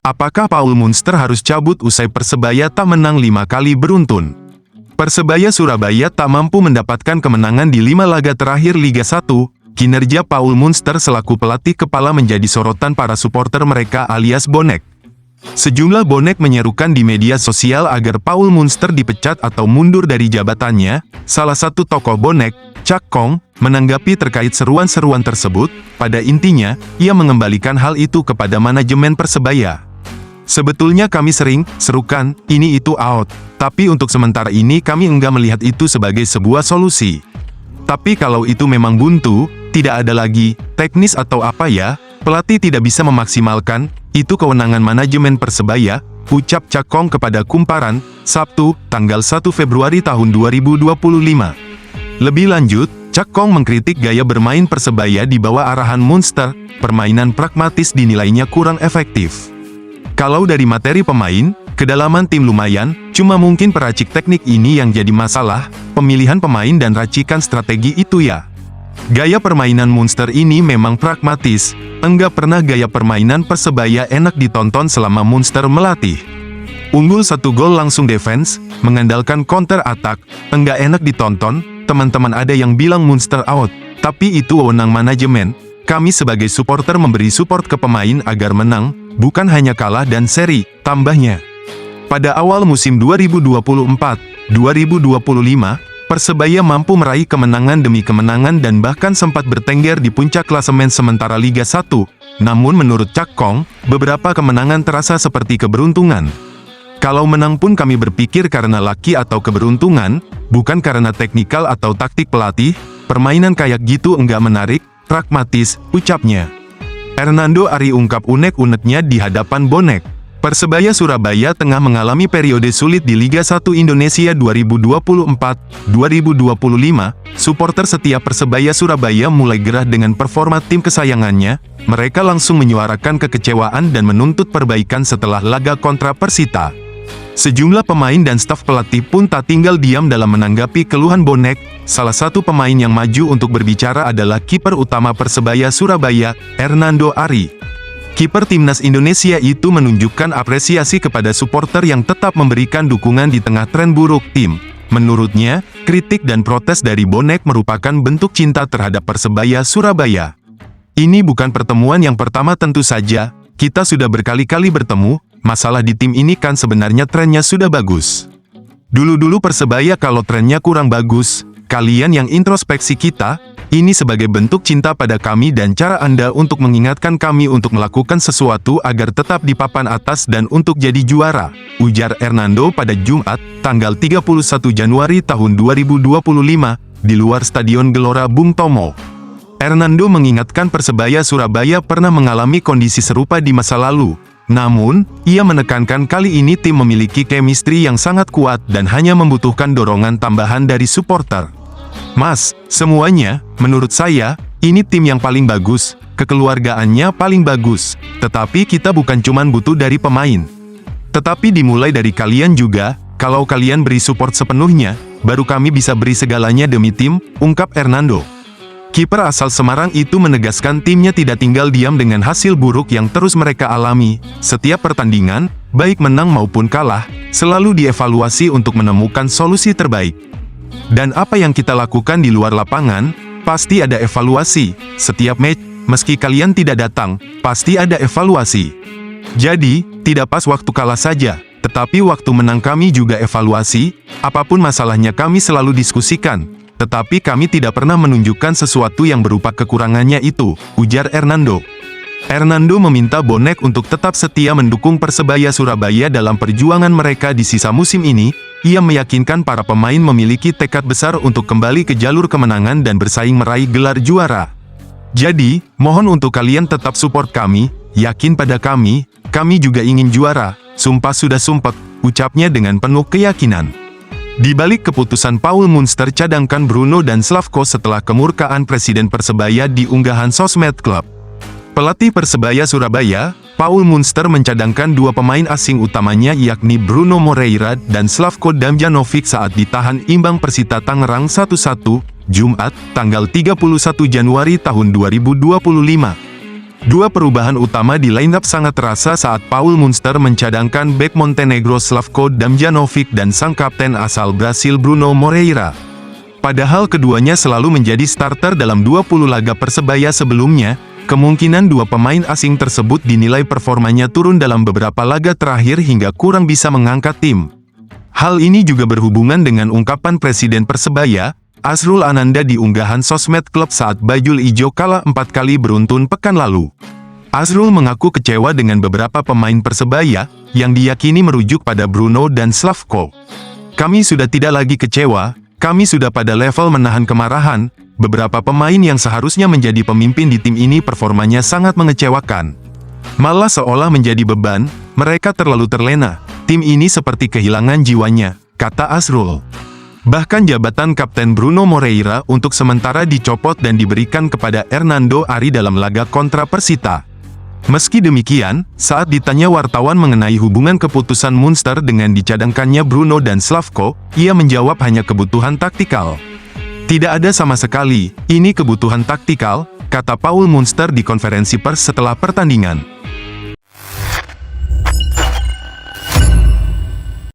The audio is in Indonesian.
Apakah Paul Munster harus cabut usai Persebaya tak menang 5 kali beruntun? Persebaya Surabaya tak mampu mendapatkan kemenangan di 5 laga terakhir Liga 1. Kinerja Paul Munster selaku pelatih kepala menjadi sorotan para supporter mereka alias bonek. Sejumlah bonek menyerukan di media sosial agar Paul Munster dipecat atau mundur dari jabatannya. Salah satu tokoh bonek, Cak Kong, menanggapi terkait seruan-seruan tersebut. Pada intinya, ia mengembalikan hal itu kepada manajemen Persebaya. Sebetulnya kami sering serukan, ini itu out. Tapi untuk sementara ini kami enggak melihat itu sebagai sebuah solusi. Tapi kalau itu memang buntu, tidak ada lagi, teknis atau apa ya, pelatih tidak bisa memaksimalkan, itu kewenangan manajemen Persebaya, ucap Cak Kong kepada Kumparan, Sabtu, tanggal 1 Februari tahun 2025. Lebih lanjut, Cak Kong mengkritik gaya bermain Persebaya di bawah arahan Munster, permainan pragmatis dinilainya kurang efektif. Kalau dari materi pemain, kedalaman tim lumayan, cuma mungkin peracik teknik ini yang jadi masalah, pemilihan pemain dan racikan strategi itu ya. Gaya permainan Munster ini memang pragmatis, enggak pernah gaya permainan Persebaya enak ditonton selama Munster melatih. Unggul 1 gol langsung defense, mengandalkan counter attack, enggak enak ditonton, teman-teman ada yang bilang Munster out, tapi itu wewenang manajemen, kami sebagai supporter memberi support ke pemain agar menang, bukan hanya kalah dan seri, tambahnya. Pada awal musim 2024-2025, Persebaya mampu meraih kemenangan demi kemenangan dan bahkan sempat bertengger di puncak klasemen sementara Liga 1. Namun menurut Cak Kong, beberapa kemenangan terasa seperti keberuntungan. Kalau menang pun kami berpikir karena laki atau keberuntungan, bukan karena teknikal atau taktik pelatih, permainan kayak gitu enggak menarik, pragmatis, ucapnya. Hernando Ari ungkap unek-uneknya di hadapan bonek. Persebaya Surabaya tengah mengalami periode sulit di Liga 1 Indonesia 2024-2025. Supporter setia Persebaya Surabaya mulai gerah dengan performa tim kesayangannya. Mereka langsung menyuarakan kekecewaan dan menuntut perbaikan setelah laga kontra Persita. Sejumlah pemain dan staf pelatih pun tak tinggal diam dalam menanggapi keluhan bonek. Salah satu pemain yang maju untuk berbicara adalah kiper utama Persebaya Surabaya, Hernando Ari. Kiper timnas Indonesia itu menunjukkan apresiasi kepada supporter yang tetap memberikan dukungan di tengah tren buruk tim. Menurutnya, kritik dan protes dari bonek merupakan bentuk cinta terhadap Persebaya Surabaya. Ini bukan pertemuan yang pertama tentu saja, kita sudah berkali-kali bertemu, masalah di tim ini kan sebenarnya trennya sudah bagus. Dulu-dulu Persebaya kalau trennya kurang bagus, kalian yang introspeksi kita, ini sebagai bentuk cinta pada kami dan cara Anda untuk mengingatkan kami untuk melakukan sesuatu agar tetap di papan atas dan untuk jadi juara, ujar Hernando pada Jumat, tanggal 31 Januari tahun 2025, di luar Stadion Gelora Bung Tomo. Hernando mengingatkan Persebaya Surabaya pernah mengalami kondisi serupa di masa lalu. Namun, ia menekankan kali ini tim memiliki chemistry yang sangat kuat dan hanya membutuhkan dorongan tambahan dari supporter. Mas, semuanya, menurut saya, ini tim yang paling bagus, kekeluargaannya paling bagus, tetapi kita bukan cuman butuh dari pemain. Tetapi dimulai dari kalian juga, kalau kalian beri support sepenuhnya, baru kami bisa beri segalanya demi tim, ungkap Hernando. Kiper asal Semarang itu menegaskan timnya tidak tinggal diam dengan hasil buruk yang terus mereka alami. Setiap pertandingan, baik menang maupun kalah, selalu dievaluasi untuk menemukan solusi terbaik. Dan apa yang kita lakukan di luar lapangan, pasti ada evaluasi. Setiap match, meski kalian tidak datang, pasti ada evaluasi. Jadi, tidak pas waktu kalah saja, tetapi waktu menang kami juga evaluasi. Apapun masalahnya kami selalu diskusikan, tetapi kami tidak pernah menunjukkan sesuatu yang berupa kekurangannya itu, ujar Hernando. Hernando meminta bonek untuk tetap setia mendukung Persebaya Surabaya dalam perjuangan mereka di sisa musim ini. Ia meyakinkan para pemain memiliki tekad besar untuk kembali ke jalur kemenangan dan bersaing meraih gelar juara. Jadi, mohon untuk kalian tetap support kami, yakin pada kami juga ingin juara, sumpah sudah sumpek, ucapnya dengan penuh keyakinan. Di balik keputusan Paul Munster cadangkan Bruno dan Slavko setelah kemurkaan Presiden Persebaya di unggahan sosmed klub. Pelatih Persebaya Surabaya, Paul Munster mencadangkan dua pemain asing utamanya yakni Bruno Moreira dan Slavko Damjanovic saat ditahan imbang Persita Tangerang 1-1, Jumat, tanggal 31 Januari tahun 2025. Dua perubahan utama di lineup sangat terasa saat Paul Munster mencadangkan bek Montenegro Slavko Damjanovic dan sang kapten asal Brasil Bruno Moreira. Padahal keduanya selalu menjadi starter dalam 20 laga Persebaya sebelumnya, kemungkinan dua pemain asing tersebut dinilai performanya turun dalam beberapa laga terakhir hingga kurang bisa mengangkat tim. Hal ini juga berhubungan dengan ungkapan Presiden Persebaya, Azrul Ananda di unggahan sosmed klub saat Bajul Ijo kalah 4 kali beruntun pekan lalu. Azrul mengaku kecewa dengan beberapa pemain Persebaya, yang diyakini merujuk pada Bruno dan Slavko. Kami sudah tidak lagi kecewa, kami sudah pada level menahan kemarahan, beberapa pemain yang seharusnya menjadi pemimpin di tim ini performanya sangat mengecewakan. Malah seolah menjadi beban, mereka terlalu terlena, tim ini seperti kehilangan jiwanya, kata Azrul. Bahkan jabatan Kapten Bruno Moreira untuk sementara dicopot dan diberikan kepada Hernando Ari dalam laga kontra Persita. Meski demikian, saat ditanya wartawan mengenai hubungan keputusan Munster dengan dicadangkannya Bruno dan Slavko, ia menjawab hanya kebutuhan taktikal. Tidak ada sama sekali, ini kebutuhan taktikal, kata Paul Munster di konferensi pers setelah pertandingan.